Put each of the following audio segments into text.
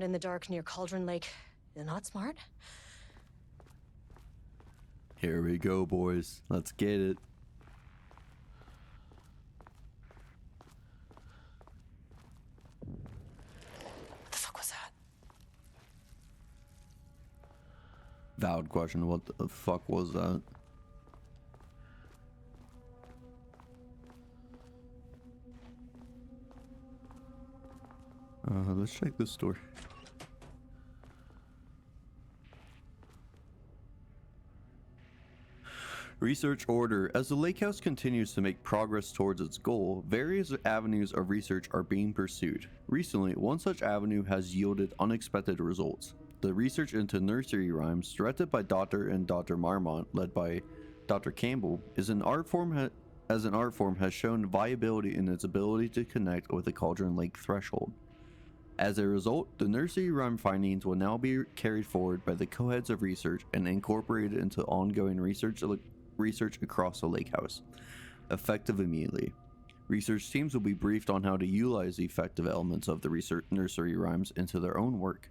in the dark near Cauldron Lake. Not smart? Here we go, boys. Let's get it. What the fuck was that? Valid question. What the fuck was that? Let's check this door. Research order. As the lake house continues to make progress towards its goal, various avenues of research are being pursued. Recently, one such avenue has yielded unexpected results. The research into nursery rhymes, directed by Dr. and Dr. Marmont, led by Dr. Campbell, as an art form has shown viability in its ability to connect with the Cauldron Lake threshold. As a result, the nursery rhyme findings will now be carried forward by the co-heads of research and incorporated into ongoing research across the lake house, effective immediately. Research teams will be briefed on how to utilize the effective elements of the research nursery rhymes into their own work.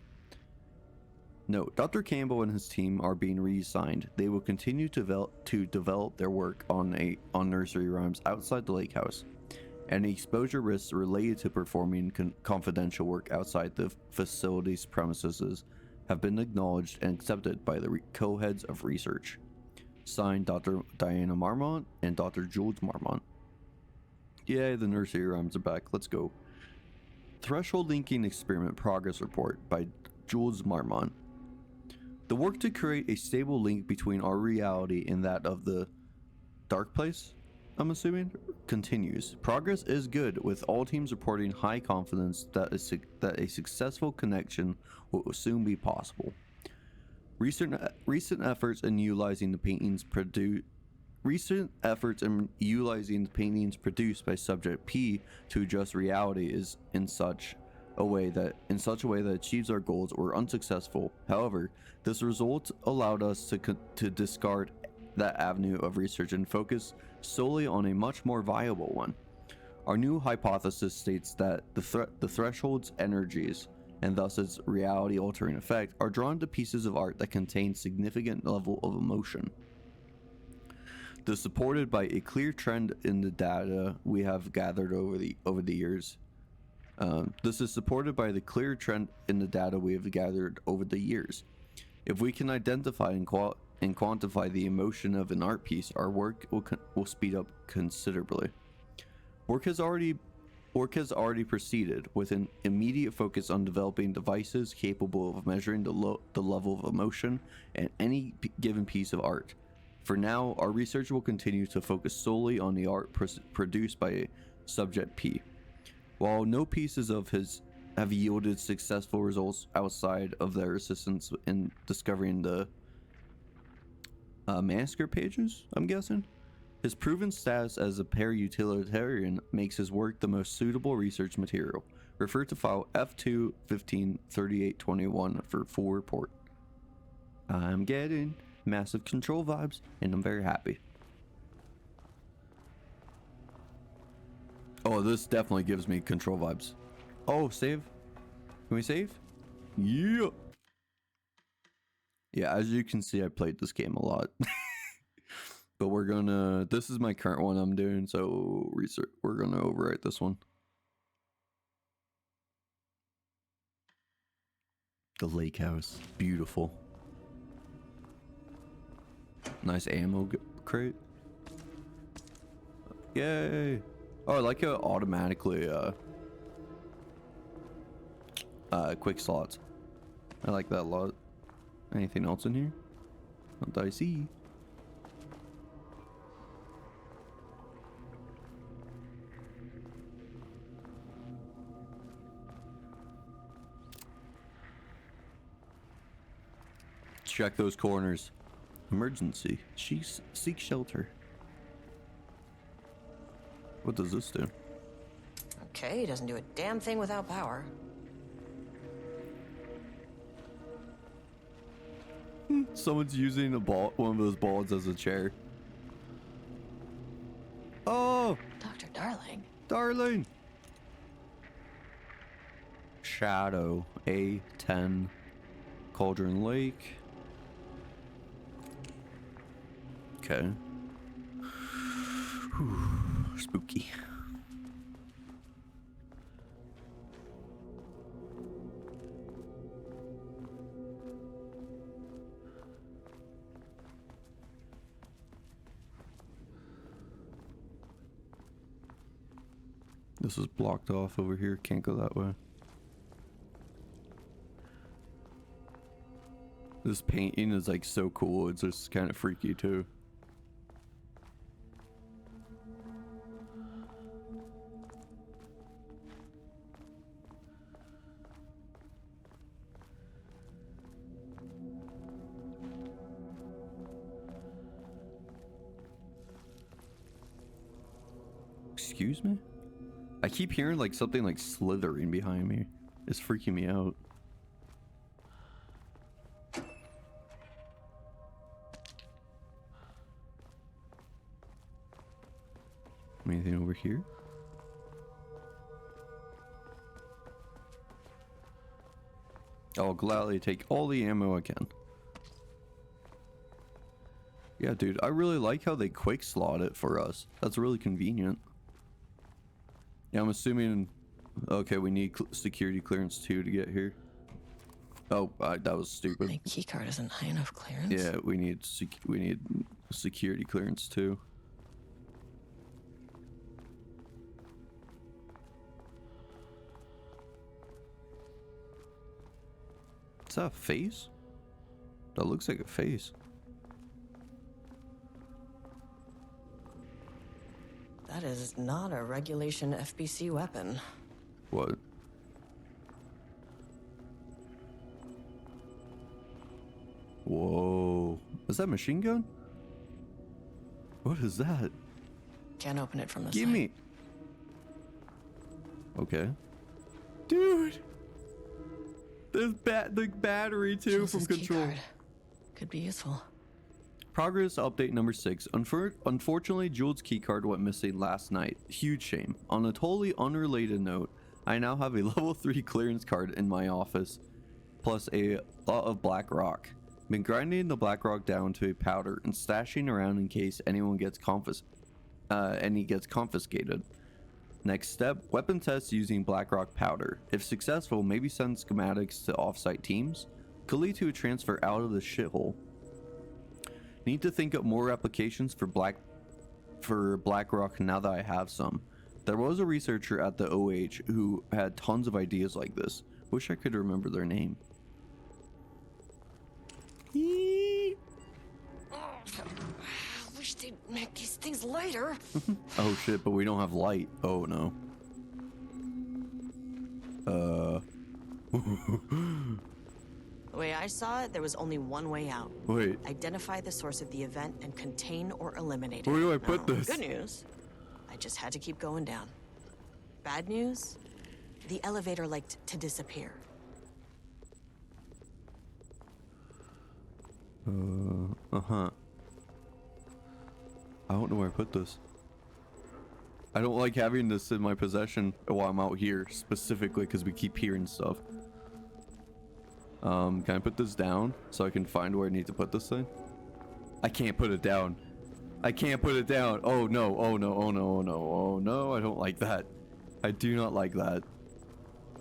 Note, Dr. Campbell and his team are being reassigned. They will continue to develop their work on nursery rhymes outside the lake house. Any exposure risks related to performing confidential work outside the facility's premises have been acknowledged and accepted by the co-heads of research. Signed, Dr. Diana Marmont and Dr. Jules Marmont. Yay, the nursery rhymes are back. Let's go. Threshold Linking Experiment Progress Report by Jules Marmont. The work to create a stable link between our reality and that of the dark place, I'm assuming, continues. Progress is good, with all teams reporting high confidence that a successful connection will soon be possible. Recent efforts in utilizing the paintings produced by Subject P to adjust reality is in such a way that achieves our goals were unsuccessful. However, this result allowed us to discard that avenue of research and focus solely on a much more viable one. Our new hypothesis states that the threshold's energies, and thus its reality-altering effect, are drawn to pieces of art that contain significant level of emotion. This is supported by a clear trend in the data we have gathered over the years. If we can identify and quantify the emotion of an art piece, our work will speed up considerably. Work has already proceeded with an immediate focus on developing devices capable of measuring the level of emotion in any given piece of art. For now, our research will continue to focus solely on the art produced by Subject P. While no pieces of his have yielded successful results outside of their assistance in discovering the manuscript pages, I'm guessing, his proven status as a para-utilitarian makes his work the most suitable research material. Refer to file F2 153821 for full report. I'm getting massive control vibes, and I'm very happy. Oh, this definitely gives me control vibes. Oh, save? Can we save? Yeah. Yeah, as you can see, I played this game a lot. But this is my current one I'm doing, so we're gonna overwrite this one. The lake house, beautiful. Nice ammo crate. Yay! Oh, I like how it automatically quick slots. I like that a lot. Anything else in here? Not that I see. Check those corners. Emergency. Seek shelter. What does this do? Okay, he doesn't do a damn thing without power. Someone's using one of those balls as a chair. Oh! Dr. Darling. Darling! Shadow. A10. Cauldron Lake. Okay. Whew, spooky. This is blocked off over here. Can't go that way. This painting is like so cool. It's just kind of freaky too. Excuse me? I keep hearing like something like slithering behind me. It's freaking me out. Anything over here? I'll gladly take all the ammo I can. Yeah, dude, I really like how they quick slot it for us. That's really convenient. Yeah, I'm assuming... Okay, we need security clearance too to get here. Oh, that was stupid. My keycard isn't high enough clearance. Yeah, we need security clearance too. Is that a face? That looks like a face. That is not a regulation FBC weapon. What? Whoa. Is that a machine gun? What is that? Can't open it from the Give side. me. Okay. Dude. There's the battery too Jules' from control. keycard. Could be useful. Progress update number 6. Unfortunately, Jules' keycard went missing last night. Huge shame. On a totally unrelated note, I now have a level 3 clearance card in my office, plus a lot of black rock. Been grinding the black rock down to a powder and stashing around in case anyone gets confiscated. Next step, weapon tests using black rock powder. If successful, maybe send schematics to offsite teams. Could lead to a transfer out of the shithole. Need to think up more applications for black rock now that I have some. There was a researcher at the OH who had tons of ideas like this. Wish I could remember their name. Wish they'd make these things lighter. Oh shit, but we don't have light. Oh no. The way I saw it, there was only one way out. Wait. Identify the source of the event and contain or eliminate it. Where do I put this? Good news. I just had to keep going down. Bad news? The elevator liked to disappear. Uh-huh. I don't know where I put this. I don't like having this in my possession while I'm out here, specifically because we keep hearing stuff. Can I put this down so I can find where I need to put this thing? I can't put it down. I can't put it down. Oh no, oh no, oh no, oh no, oh no, I don't like that. I do not like that.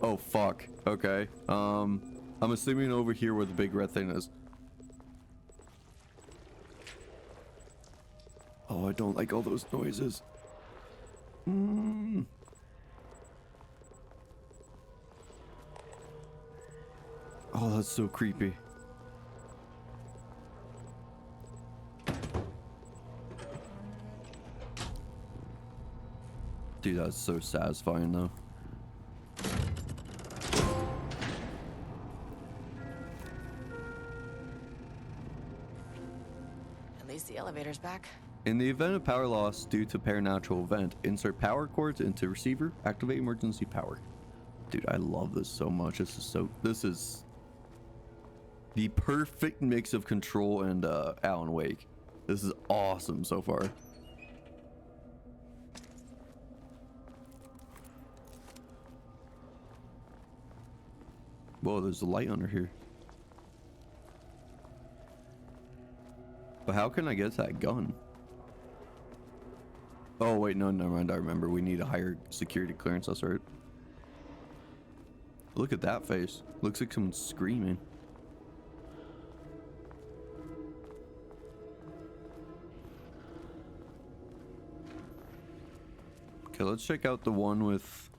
Oh fuck. Okay. I'm assuming over here where the big red thing is. Oh, I don't like all those noises. Oh, that's so creepy. Dude, that's so satisfying though. At least the elevator's back. In the event of power loss due to paranatural event, insert power cords into receiver, activate emergency power. Dude, I love this so much. This is the perfect mix of Control and Alan Wake. This is awesome so far. Whoa, there's a light under here. But how can I get that gun? Oh wait, no, never mind. I remember. We need a higher security clearance. That's right. Look at that face. Looks like someone's screaming. Okay, let's check out the one with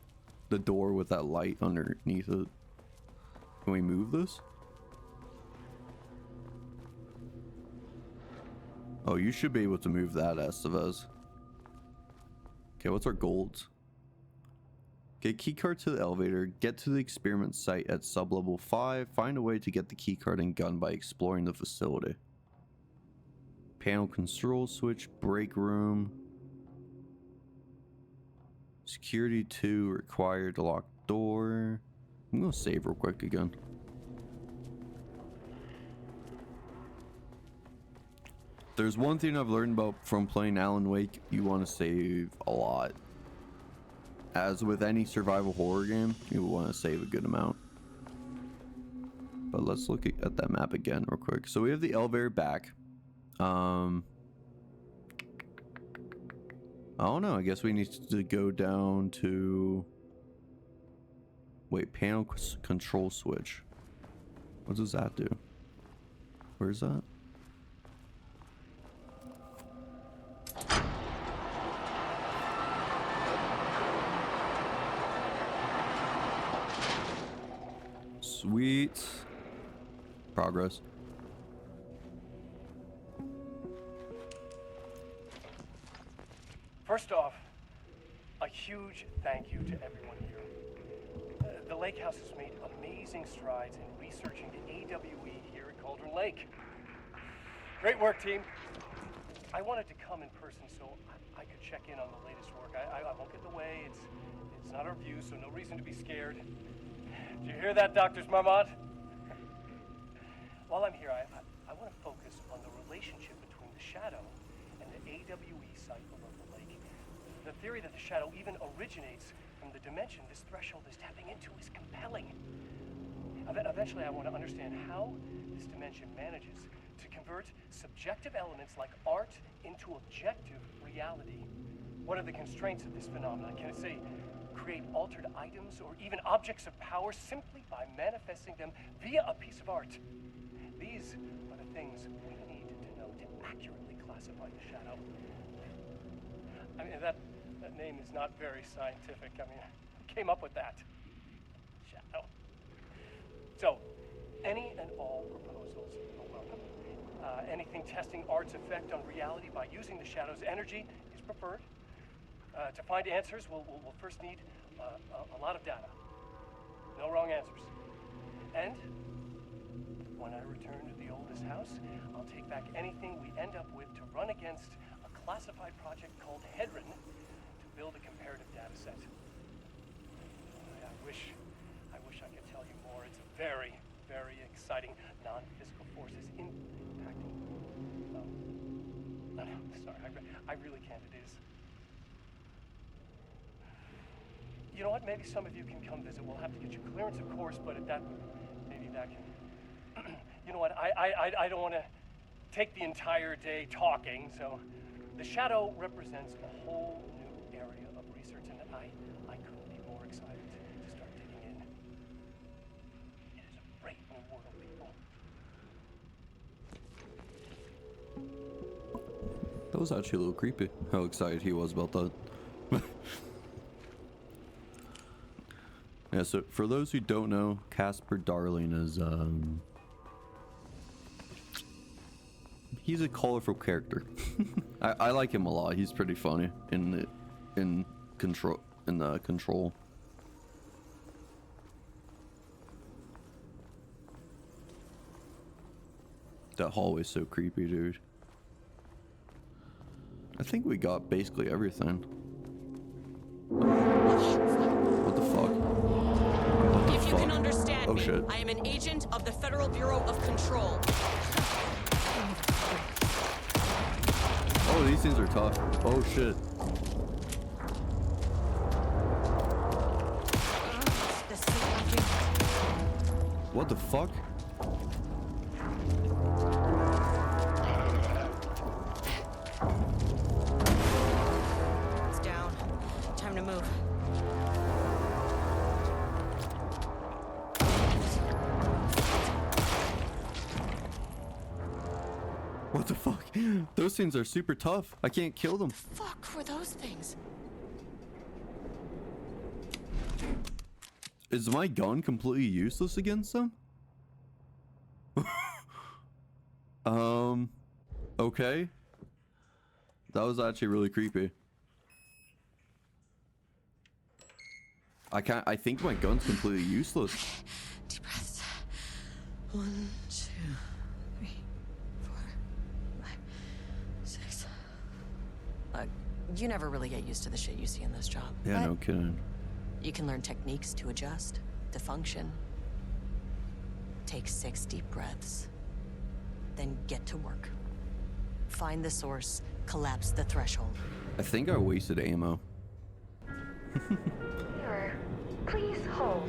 the door with that light underneath it. Can we move this? Oh, you should be able to move that, Estevez. Okay, what's our goals? Get keycard to the elevator, get to the experiment site at sublevel 5, find a way to get the keycard and gun by exploring the facility. Panel control switch, break room. Security 2 required, locked door. I'm gonna save real quick again. There's one thing I've learned about from playing Alan Wake, you want to save a lot. As with any survival horror game, you want to save a good amount. But let's look at that map again real quick. So we have the elevator back. I don't know, I guess we need to go down to... Wait, panel control switch. What does that do? Where's that? Sweet. Progress. First off, a huge thank you to everyone here. The Lake House has made amazing strides in researching the AWE here at Cauldron Lake. Great work, team. I wanted to come in person so I could check in on the latest work. I won't get in the way. It's not our view, so no reason to be scared. Did you hear that, Doctors Marmot? While I'm here, I want to focus on the relationship between the Shadow and the AWE site below the lake. The theory that the Shadow even originates from the dimension this threshold is tapping into is compelling. Eventually, I want to understand how this dimension manages to convert subjective elements like art into objective reality. What are the constraints of this phenomenon? Can it, say, create altered items or even objects of power simply by manifesting them via a piece of art? These are the things we need to know to accurately classify the Shadow. I mean, that name is not very scientific. I mean, who came up with that? Shadow. So, any and all proposals are welcome. Anything testing art's effect on reality by using the Shadow's energy is preferred. To find answers, we'll first need a lot of data. No wrong answers. And when I return to the oldest house, I'll take back anything we end up with to run against a classified project called Hedron to build a comparative data set. I wish I could tell you more. It's a very, very exciting non-physical forces impacting. No, sorry, I really can't. It is. You know what? Maybe some of you can come visit. We'll have to get you clearance, of course, but at that, maybe that can. You know what? I don't want to take the entire day talking. So, the Shadow represents a whole new area of research, and I couldn't be more excited to start digging in. It is a great new world, people. That was actually a little creepy, how excited he was about that. Yeah, so for those who don't know, Casper Darling is, he's a colorful character. I like him a lot. He's pretty funny in Control. That hallway's so creepy, dude. I think we got basically everything. What the fuck? What the If you fuck? can understand Oh me, shit. I am an agent of the Federal Bureau of Control. Oh, these things are tough. Oh shit. The same agent. What the fuck? It's down. Time to move. What the fuck? Those things are super tough. I can't kill them. Fuck were those things? Is my gun completely useless against them? Okay. That was actually really creepy. I think my gun's completely useless. Deep breaths. 1, 2, 3, 4, 5, 6. You never really get used to the shit you see in this job. Yeah, but no kidding. you can learn techniques to adjust, to function. Take 6 deep breaths. Then get to work. Find the source, collapse the threshold. I think I wasted ammo. Mirror, please hold.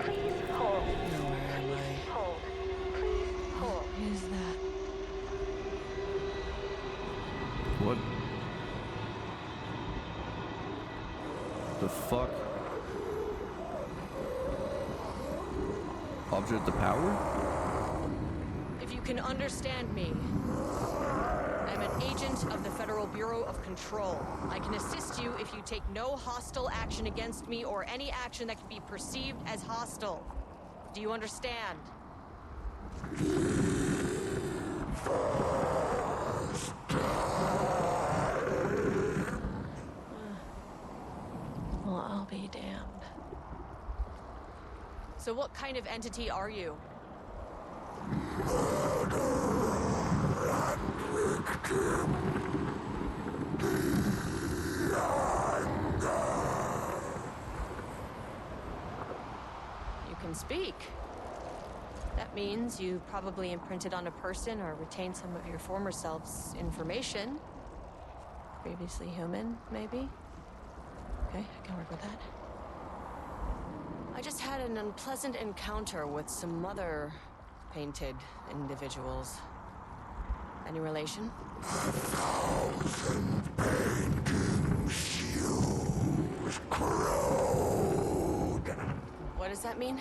Please hold. No, where am I? Hold. Please hold. Is that? What? The fuck? Object of power? If you can understand me, I'm an agent of the Federal Bureau of Control. I can assist you if you take no hostile action against me or any action that can be perceived as hostile. Do you understand? Well, I'll be damned. So what kind of entity are you? You can speak. That means you probably imprinted on a person or retained some of your former self's information. Previously human, maybe? Okay, I can work with that. I just had an unpleasant encounter with some other painted individuals. Any relation? What does that mean?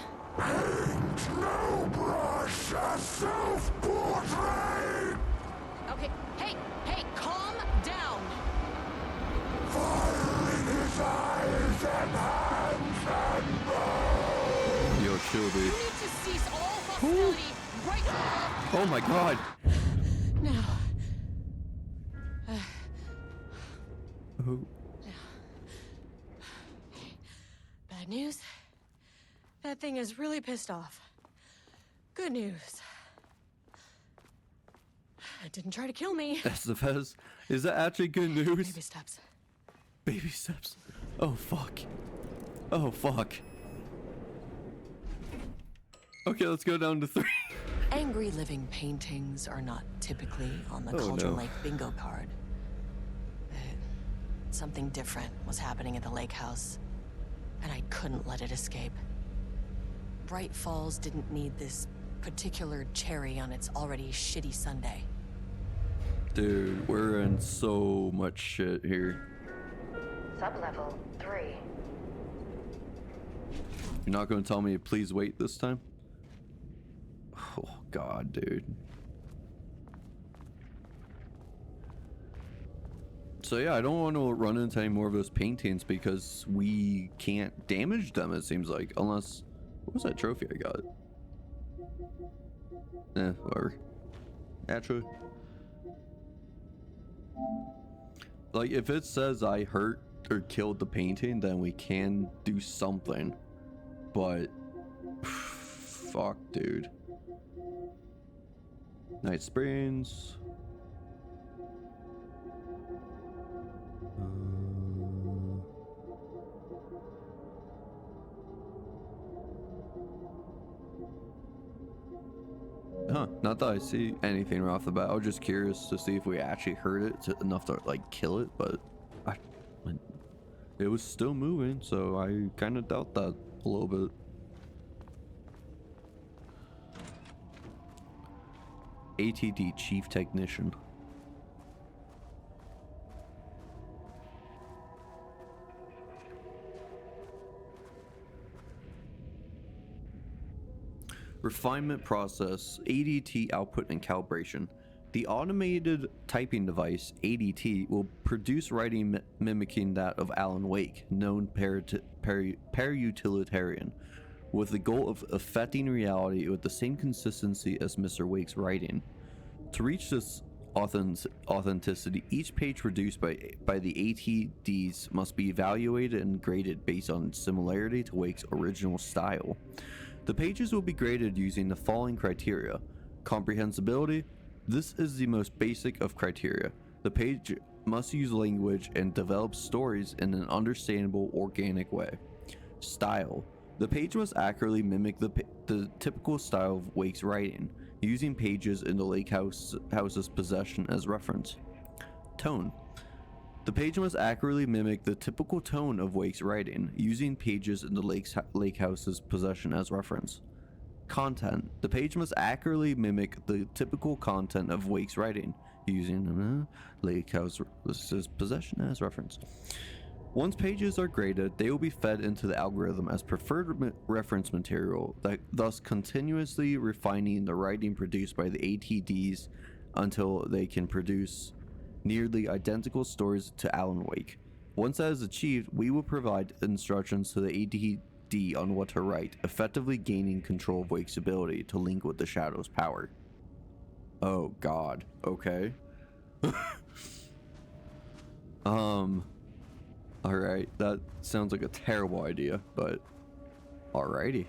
Okay, hey, calm down! Yo, chill, dude. You need to cease all hostility right Oh my god. now. Oh. Bad news? That thing is really pissed off. Good news. It didn't try to kill me. That's the best. Is that actually good news? Baby steps. Baby steps. Oh fuck. Oh fuck. Okay, let's go down to 3. Angry living paintings are not typically on the Oh, Cauldron no. Lake bingo card. Something different was happening at the lake house, and I couldn't let it escape. Bright Falls didn't need this particular cherry on its already shitty Sunday. Dude, we're in so much shit here. Sublevel 3. You're not gonna tell me to please wait this time? Oh god, dude. So yeah, I don't want to run into any more of those paintings because we can't damage them, it seems like. Unless... What was that trophy I got? Whatever. Actually. Like, if it says I hurt or killed the painting, then we can do something. But... Fuck, dude. Night Springs. Huh, not that I see anything right off the bat. I was just curious to see if we actually heard it enough to like kill it, but it was still moving, so I kind of doubt that a little bit. ATD Chief Technician. Refinement process, ADT output and calibration. The automated typing device, ADT, will produce writing mimicking that of Alan Wake, known para-utilitarian, with the goal of affecting reality with the same consistency as Mr. Wake's writing. To reach this authenticity, each page produced by the ATDs must be evaluated and graded based on similarity to Wake's original style. The pages will be graded using the following criteria. Comprehensibility. This is the most basic of criteria. The page must use language and develop stories in an understandable, organic way. Style. The page must accurately mimic the typical style of Wake's writing, using pages in the Lake House's possession as reference. Tone. The page must accurately mimic the typical tone of Wake's writing, using pages in the Lake House's possession as reference. Content. The page must accurately mimic the typical content of Wake's writing, using Lake House's possession as reference. Once pages are graded, they will be fed into the algorithm as preferred reference material, thus continuously refining the writing produced by the ATDs until they can produce nearly identical stories to Alan Wake. Once that is achieved, we will provide instructions to the ATD on what to write, effectively gaining control of Wake's ability to link with the Shadow's power. Oh god, okay. Alright, that sounds like a terrible idea, but alrighty.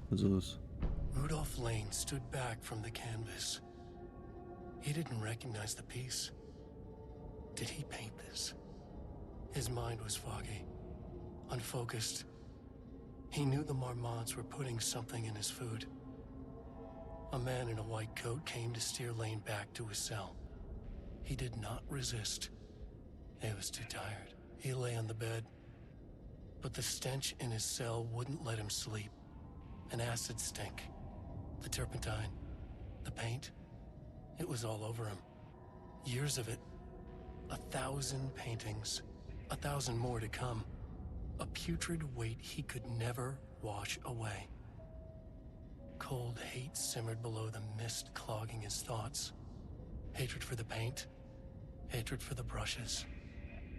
What's this? Rudolph Lane stood back from the canvas. He didn't recognize the piece. Did he paint this? His mind was foggy, unfocused. He knew the Marmonts were putting something in his food. A man in a white coat came to steer Lane back to his cell. He did not resist. He was too tired. He lay on the bed, but the stench in his cell wouldn't let him sleep. An acid stink. The turpentine, the paint, it was all over him. Years of it. 1,000 paintings. 1,000 more to come. A putrid weight he could never wash away. Cold hate simmered below the mist clogging his thoughts. Hatred for the paint. Hatred for the brushes.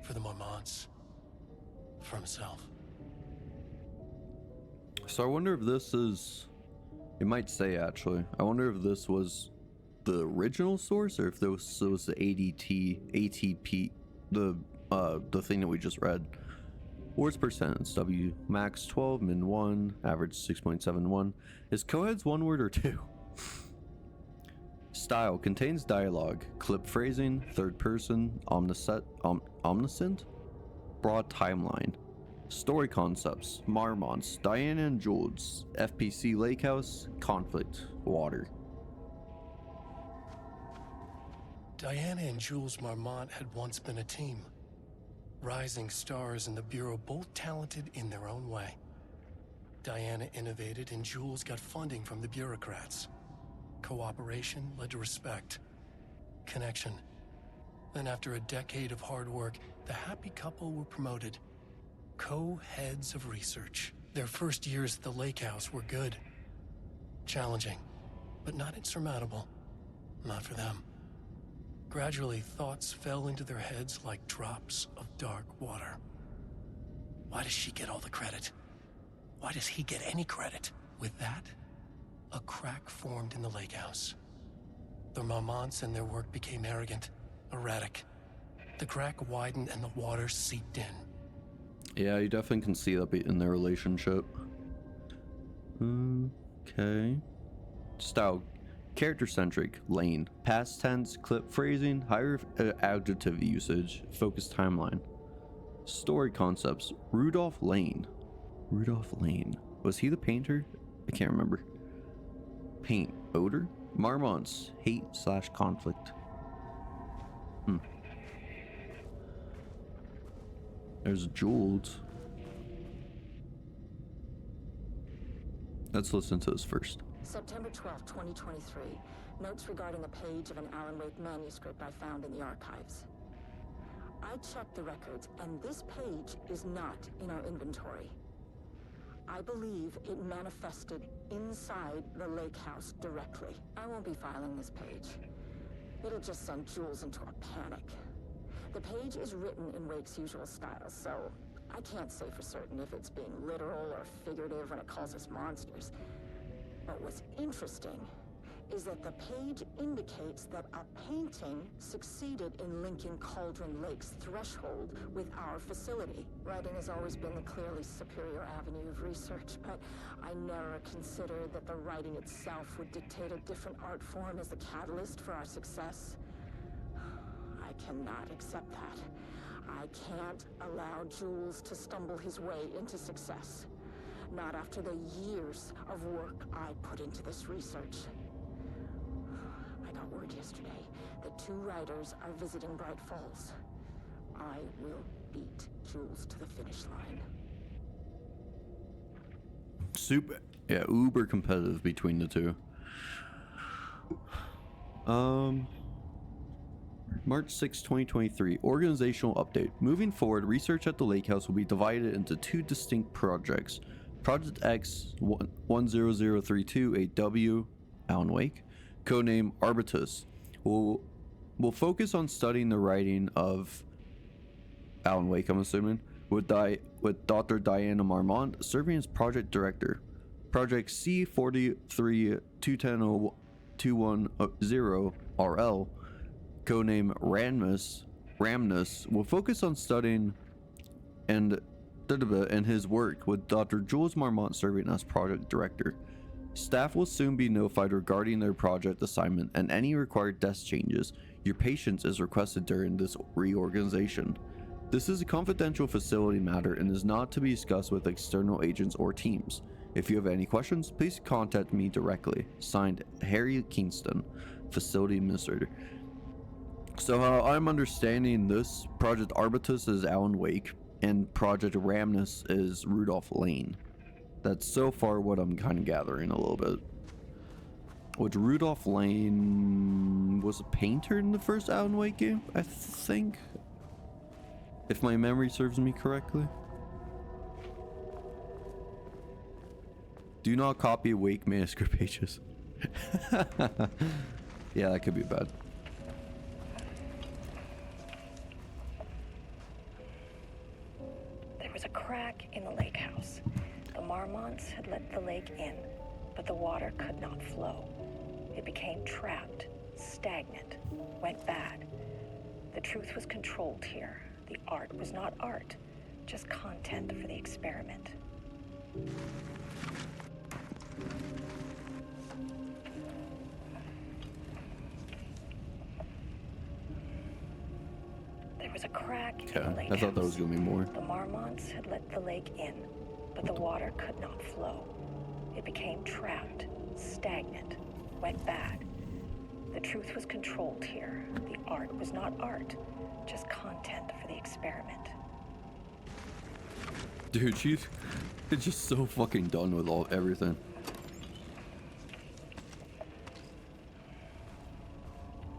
For the Marmonts. For himself. So I wonder if this is... It might say, actually. I wonder if this was the original source, or if this was the ATP, the thing that we just read. Words per sentence. W max 12, min 1, average 6.71. Is coheads one word or two? Style contains dialogue, clip phrasing, third person, omniscient, broad timeline. Story concepts, Marmonts, Diana and Jules, FPC Lake House, conflict, water. Diana and Jules Marmont had once been a team. Rising stars in the Bureau, both talented in their own way. Diana innovated and Jules got funding from the bureaucrats. Cooperation led to respect. Connection. Then after a decade of hard work, the happy couple were promoted. Co-heads of research. Their first years at the Lake House were good. Challenging, but not insurmountable. Not for them. Gradually, thoughts fell into their heads like drops of dark water. Why does she get all the credit? Why does he get any credit? With that, a crack formed in the Lake House. The Marmonts and their work became arrogant, erratic. The crack widened and the water seeped in. Yeah, you definitely can see that in their relationship. Okay. Style. Character-centric, Lane. Past tense, clip phrasing, higher adjective usage, focused timeline. Story concepts. Rudolph Lane. Rudolph Lane. Was he the painter? I can't remember. Paint. Odor. Marmonts. Hate/conflict. There's Jules. Let's listen to this first. September 12, 2023. Notes regarding a page of an Alan Wake manuscript I found in the archives. I checked the records, and this page is not in our inventory. I believe it manifested inside the lake house directly. I won't be filing this page. It'll just send Jules into a panic. The page is written in Wake's usual style, so I can't say for certain if it's being literal or figurative when it calls us monsters. But what's interesting is that the page indicates that a painting succeeded in linking Cauldron Lake's threshold with our facility. Writing has always been the clearly superior avenue of research, but I never considered that the writing itself would dictate a different art form as the catalyst for our success. I cannot accept that. I can't allow Jules to stumble his way into success. Not after the years of work I put into this research. I got word yesterday that 2 writers are visiting Bright Falls. I will beat Jules to the finish line. Super, yeah, uber competitive between the two. March 6, 2023. Organizational update. Moving forward, research at the Lake House will be divided into 2 distinct projects. Project X 10032AW, Alan Wake, codename Arbitus, will focus on studying the writing of Alan Wake, I'm assuming, with Dr. Diana Marmont serving as project director. Project C43210210RL, codename Ramnus, will focus on studying and his work, with Dr. Jules Marmont serving as project director. Staff will soon be notified regarding their project assignment and any required desk changes. Your patience is requested during this reorganization. This is a confidential facility matter and is not to be discussed with external agents or teams. If you have any questions, please contact me directly. Signed, Harry Kingston, Facility Administrator. So how I'm understanding this, Project Arbitus is Alan Wake, and Project Ramnus is Rudolph Lane. That's so far what I'm kind of gathering a little bit. Which Rudolph Lane was a painter in the first Alan Wake game, I think. If my memory serves me correctly. Do not copy Wake manuscript pages. Yeah, that could be bad. There was a crack in the lake house. The Marmonts had let the lake in, but the water could not flow. It became trapped, stagnant, went bad. The truth was controlled here. The art was not art, just content for the experiment. There was a crack in the lake I thought that was gonna be more. The Marmonts had let the lake in, but the water could not flow. It became trapped, stagnant, went bad. The truth was controlled here. The art was not art, just content for the experiment. Dude, she's just so fucking done with everything.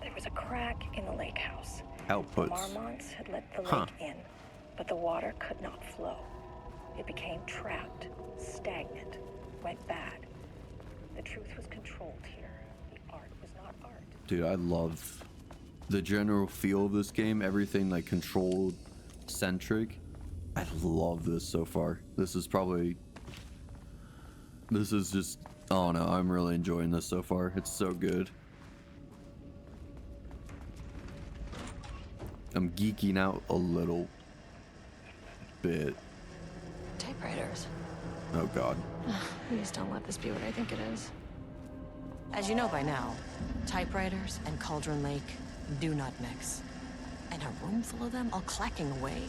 There was a crack in the lake house. Outputs. The Marmonts had let the lake in, but the water could not flow. It became trapped, stagnant, went bad. The truth was controlled here. The art was not art. Dude, I love the general feel of this game. Everything like controlled centric. I love this so far. This is just, oh no, I'm really enjoying this so far. It's so good. I'm geeking out a little bit. Typewriters. Oh god. Please don't let this be what I think it is. As you know by now, typewriters and Cauldron Lake do not mix. And a room full of them all clacking away.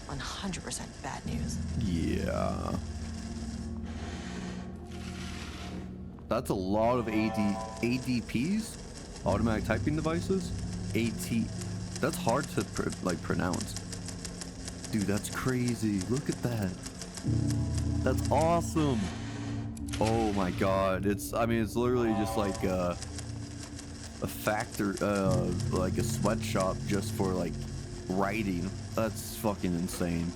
100% bad news. Yeah. That's a lot of ADPs, automatic typing devices. That's hard to pronounce. Dude, that's crazy. Look at that. That's awesome. Oh my god, I mean, it's literally just like a factor, like a sweatshop just for like writing. That's fucking insane.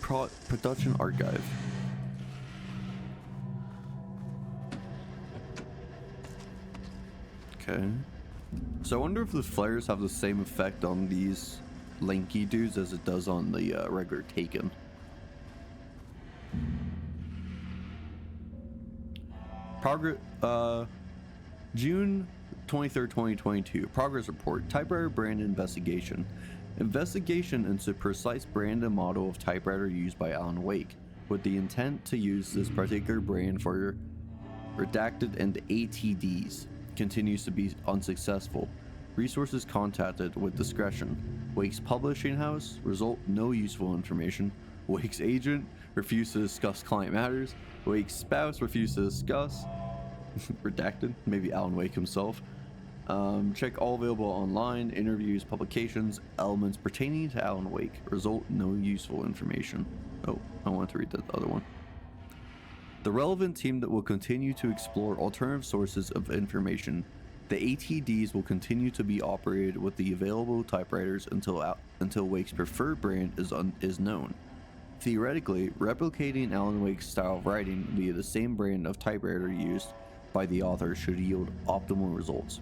Production archive. Okay. So I wonder if the flares have the same effect on these lanky dudes as it does on the regular Taken. Progress, June 23rd, 2022. Progress report. Typewriter brand investigation. Investigation into precise brand and model of typewriter used by Alan Wake, with the intent to use this particular brand for redacted and ATDs, continues to be unsuccessful. Resources contacted with discretion. Wake's publishing house. Result: no useful information. Wake's agent refused to discuss client matters. Wake's spouse refused to discuss. Redacted. Maybe Alan Wake himself. Check all available online. Interviews, publications, elements pertaining to Alan Wake. Result: no useful information. Oh, I wanted to read the other one. The relevant team that will continue to explore alternative sources of information. The ATDs will continue to be operated with the available typewriters until Wake's preferred brand is known. Theoretically, replicating Alan Wake's style of writing via the same brand of typewriter used by the author should yield optimal results.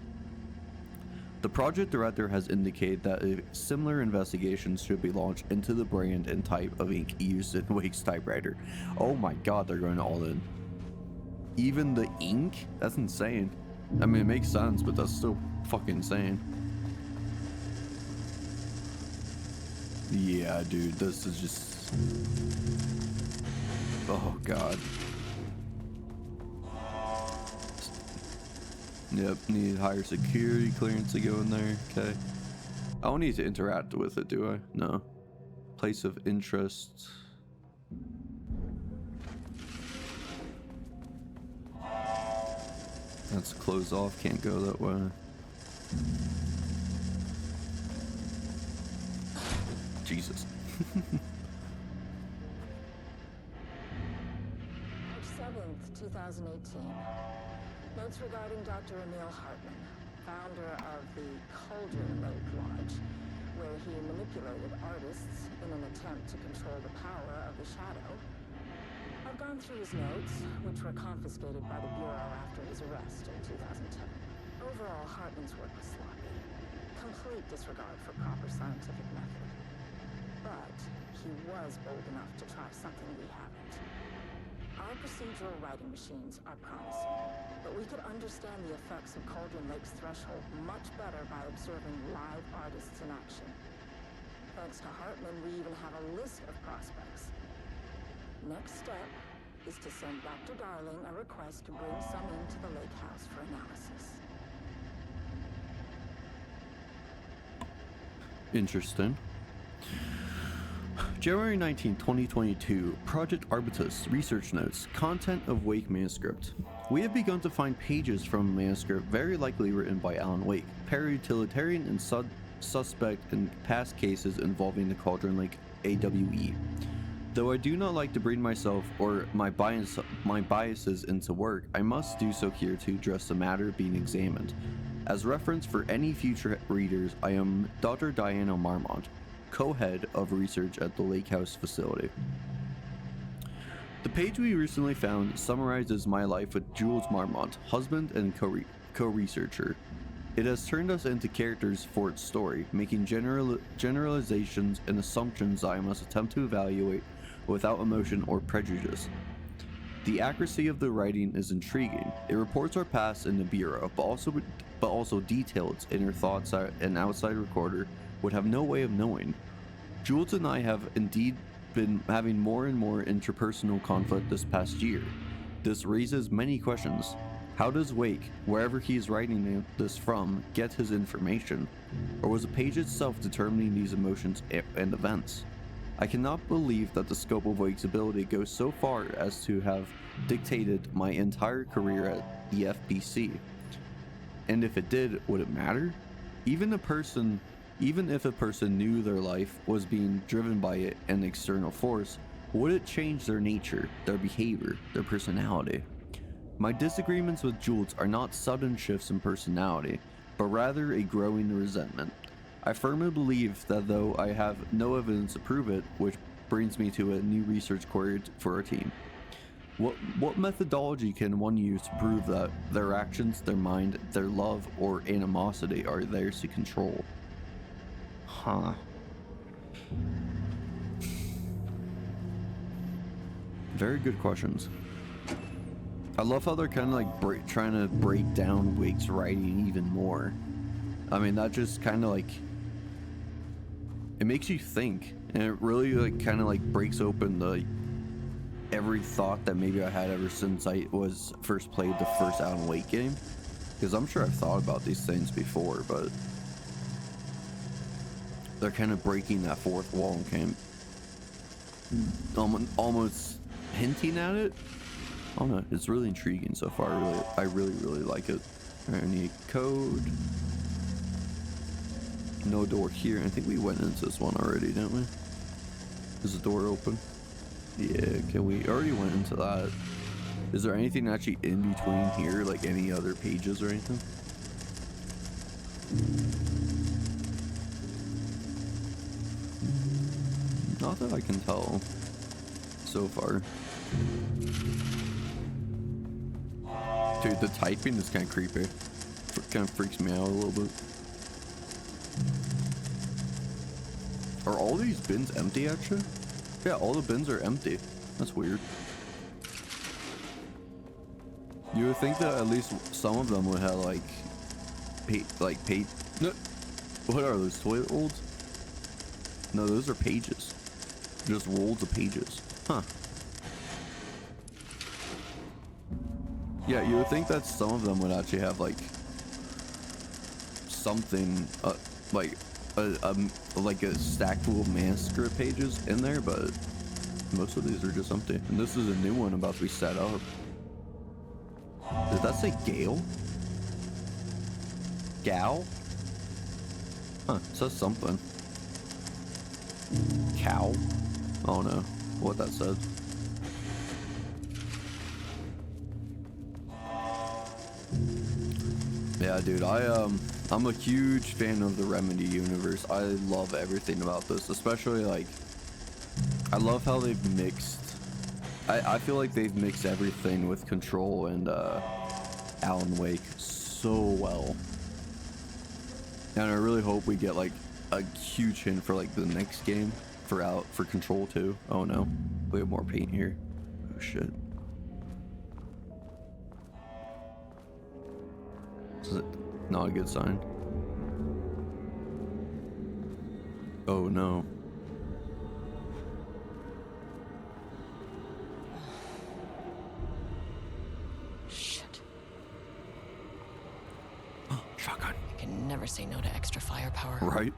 The project director has indicated that a similar investigation should be launched into the brand and type of ink used in Wake's typewriter. Oh my god, they're going all in. Even the ink? That's insane. I mean, it makes sense, but that's still fucking insane. Yeah, dude, this is just... Oh god. Yep, need higher security clearance to go in there. Okay. I don't need to interact with it, do I? No. Place of interest. That's closed off, can't go that way. Jesus. March 7th, 2018. Notes regarding Dr. Emil Hartman, founder of the Cauldron Lake Lodge, where he manipulated artists in an attempt to control the power of the Shadow. I've gone through his notes, which were confiscated by the Bureau after his arrest in 2010. Overall, Hartman's work was sloppy. Complete disregard for proper scientific method. But he was bold enough to try something we haven't. Our procedural writing machines are promising, but we could understand the effects of Cauldron Lake's threshold much better by observing live artists in action. Thanks to Hartman, we even have a list of prospects. Next step is to send Dr. Darling a request to bring some into the lake house for analysis. Interesting. January 19, 2022, Project Arbutus Research Notes, Content of Wake Manuscript. We have begun to find pages from a manuscript very likely written by Alan Wake, para-utilitarian and suspect in past cases involving the Cauldron Lake AWE. Though I do not like to bring myself or my biases into work, I must do so here to address the matter being examined. As reference for any future readers, I am Dr. Diana Marmont, co-head of research at the Lake House facility. The page we recently found summarizes my life with Jules Marmont, husband and co-researcher. It has turned us into characters for its story, making generalizations and assumptions I must attempt to evaluate without emotion or prejudice. The accuracy of the writing is intriguing. It reports our past in the Bureau, but also details its inner thoughts that an outside recorder would have no way of knowing. Jules and I have indeed been having more and more interpersonal conflict this past year. This raises many questions. How does Wake, wherever he is writing this from, get his information? Or was the page itself determining these emotions and events? I cannot believe that the scope of Wake's ability goes so far as to have dictated my entire career at the FBC. And if it did, would it matter? Even if a person knew their life was being driven by an external force, Would it change their nature, their behavior, their personality? My disagreements with Jules are not sudden shifts in personality, but rather a growing resentment. I firmly believe that though I have no evidence to prove it, which brings me to a new research query for our team. What methodology can one use to prove that their actions, their mind, their love, or animosity are theirs to control? Huh. Very good questions. I love how they're kind of like trying to break down Wake's writing even more. I mean, that just kind of like, it makes you think, and it really like kind of like breaks open the every thought that maybe I had ever since I was first played the first Alan Wake game. Because I'm sure I've thought about these things before, but they're kind of breaking that fourth wall and almost hinting at it. I don't know, it's really intriguing so far. I really like it. Alright, I need code. No door here. I think we went into this one already, didn't we? Is the door open? Yeah, can we already went into that. Is there anything actually in between here, like any other pages or anything? Not that I can tell so far. Dude, the typing is kind of creepy. Kind of freaks me out a little bit. Are all these bins empty actually? Yeah, all the bins are empty. That's weird. You would think that at least some of them would have like what are those, toilet rolls? No, those are pages. Just rolls of pages. Huh. Yeah, you would think that some of them would actually have like something like a stack full of manuscript pages in there, but most of these are just empty. And this is a new one about to be set up. Did that say Gale? Gal? Huh, it says something. Cow? I don't know what that said. Yeah, dude, I'm a huge fan of the Remedy universe. I love everything about this, especially like, I love how they've mixed, I feel like they've mixed everything with Control and Alan Wake so well. And I really hope we get like a huge hint for like the next game for Control 2. Oh no, we have more paint here. Oh shit. This is not a good sign. Oh no. Shit. Shotgun. I can never say no to extra firepower. Right?